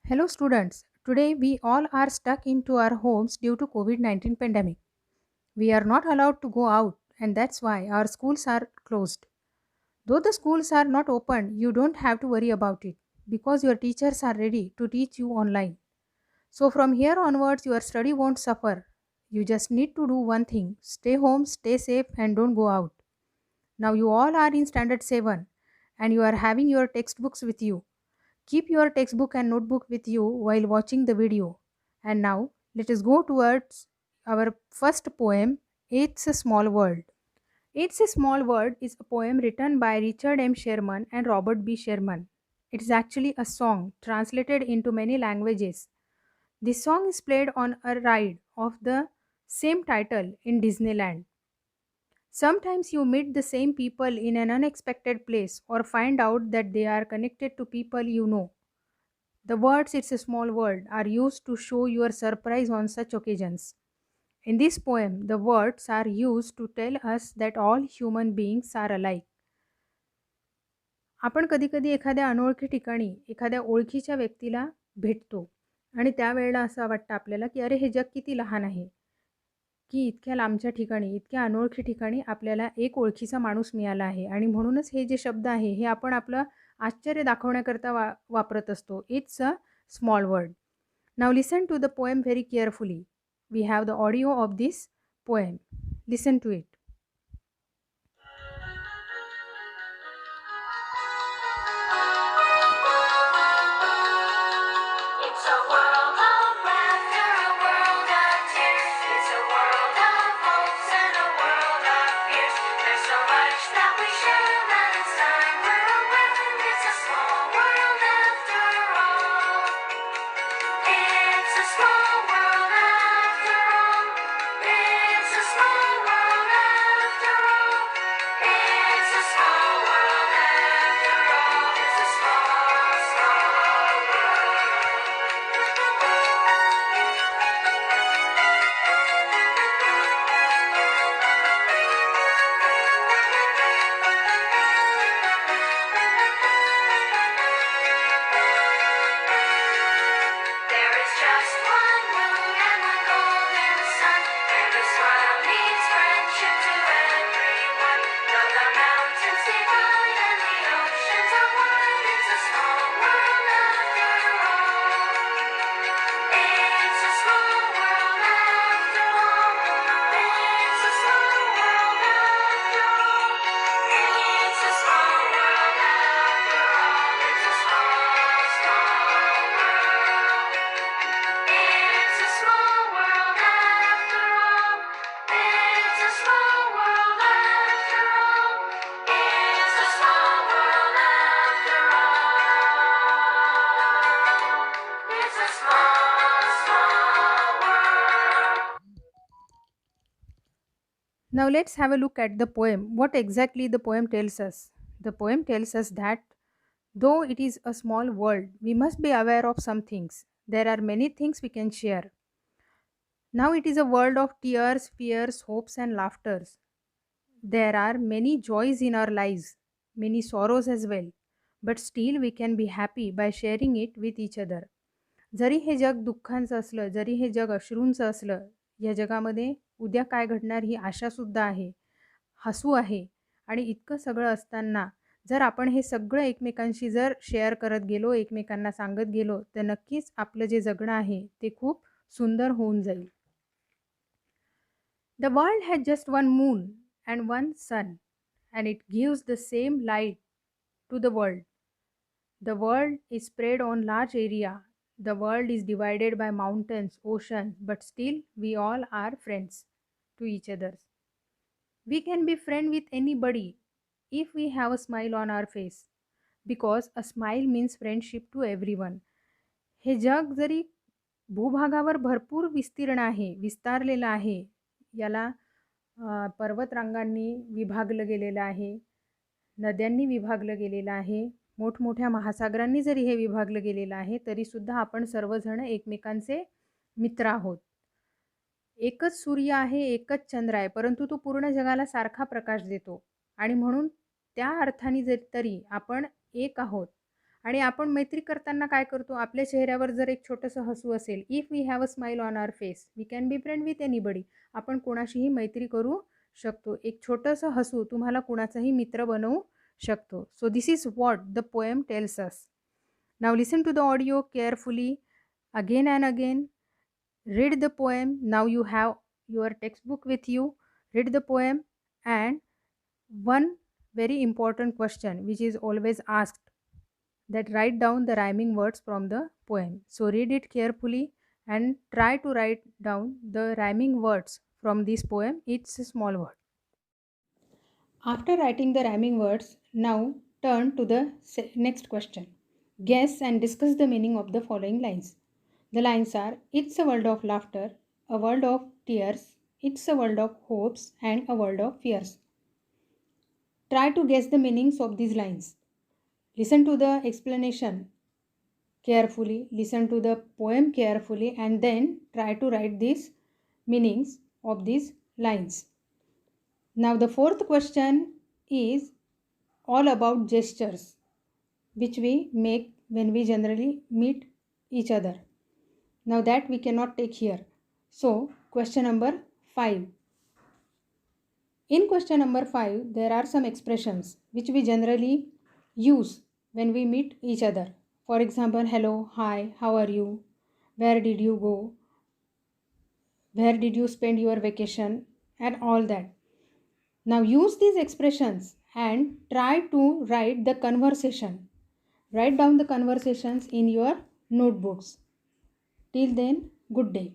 Hello students. Today we all are stuck into our homes due to COVID-19 pandemic. We are not allowed to go out and that's why our schools are closed. Though the schools are not open, you don't have to worry about it because your teachers are ready to teach you online. So from here onwards your study won't suffer. You just need to do one thing. Stay home, stay safe and don't go out. Now you all are in standard 7 and you are having your textbooks with you. Keep your textbook and notebook with you while watching the video. And now, let us go towards our first poem, It's a Small World. It's a Small World is a poem written by Richard M. Sherman and Robert B. Sherman. It is actually a song translated into many languages. This song is played on a ride of the same title in Disneyland. Sometimes you meet the same people in an unexpected place or find out that they are connected to people you know. The words It's a Small World are used to show your surprise on such occasions. In this poem, the words are used to tell us that all human beings are alike. आपण कधी-कधी एखाद्या अनोळखी ठिकाणी एखाद्या ओळखीच्या व्यक्तीला भेटतो आणि त्यावेळेला असं वाटतं आपल्याला, की अरे हे जग किती लहान आहे, की इतक्या लांबच्या ठिकाणी, इतक्या अनोळखी ठिकाणी आपल्याला एक ओळखीचा माणूस मिळाला आहे आणि म्हणूनच हे जे शब्द आहे, हे आपण आपलं आश्चर्य दाखवण्याकरता वापरत असतो. It's a small world. Now listen to the poem very carefully. We have the audio of this poem. Listen to it. It's a world of laughter, a world of tears. It's a world of hopes and a world of fears. There's so much that we share that it's time we're aware. It's a small world after all. It's a small world after all. It's a small world after all. It's a small world after all. It's a small, small There is just one moon and one golden sun. Every smile means friendship to everyone. Though the mountains divide and the oceans are wide, it's a small world after all. It's a small world after all. It's a small world after all. It's a small world after all. It's a small, small world. It's a small world after all. It's a small world after all. It's a small world after all. It's a small, small world. Now let's have a look at the poem. What exactly the poem tells us? The poem tells us that though it is a small world, we must be aware of some things. There are many things we can share. Now it is a world of tears, fears, hopes, and laughters. There are many joys in our lives, many sorrows as well. But still we can be happy by sharing it with each other. जरी हे जग दुःखांचं असलं, जरी हे जग अश्रूंचं असलं, या जगामध्ये उद्या काय घडणार ही आशासुद्धा आहे, हसू आहे आणि इतकं सगळं असताना जर आपण हे सगळं एकमेकांशी जर शेअर करत गेलो, एकमेकांना सांगत गेलो, तर नक्कीच आपलं जे जगणं आहे ते खूप सुंदर होऊन जाईल. The world has just one moon and one sun, and it gives the same light to the world. The world is spread on large area. The world is divided by mountains, oceans, but still we all are friends to each other. We can be friend with anybody if we have a smile on our face, because a smile means friendship to everyone. हे जग जरी भूभागावर भरपूर विस्तीर्ण आहे, विस्तारलेलं आहे, याला पर्वतरांगांनी विभागलं गेलेलं आहे, नद्यांनी विभागलं गेलेलं आहे, मोठमोठ्या महासागरांनी जरी हे विभागलं गेलेलं आहे, तरीसुद्धा आपण सर्वजण एकमेकांचे मित्र आहोत. एकच सूर्य आहे, एकच चंद्र आहे, परंतु तो पूर्ण जगाला सारखा प्रकाश देतो आणि म्हणून त्या अर्थाने तरी आपण एक आहोत. आणि आपण मैत्री करताना काय करतो, आपल्या चेहऱ्यावर जर एक छोटंसं हसू असेल, if we have a smile on our face we can be friend with anybody. आपण कोणाशीही मैत्री करू शकतो. एक छोटंसं हसू तुम्हाला कुणाचाही मित्र बनवू शकतो. So this is what the poem tells us. Now listen to the audio carefully again and again. Read the poem. Now you have your textbook with you. Read the poem, and one very important question which is always asked, that write down the rhyming words from the poem. So read it carefully and try to write down the rhyming words from this poem. It's a small word. After writing the rhyming words, now turn to the next question. Guess and discuss the meaning of the following lines. The lines are: it's a world of laughter, a world of tears, it's a world of hopes, and a world of fears. Try to guess the meanings of these lines. Listen to the explanation carefully, listen to the poem carefully, and then try to write these meanings of these lines. Now, the fourth question is all about gestures which we make when we generally meet each other. Now, that we cannot take here. So, question number 5. In question number 5, there are some expressions which we generally use when we meet each other. For example, hello, hi, how are you, where did you go, where did you spend your vacation, and all that. Now use these expressions and try to write the conversation. Write down the conversations in your notebooks. Till then, good day.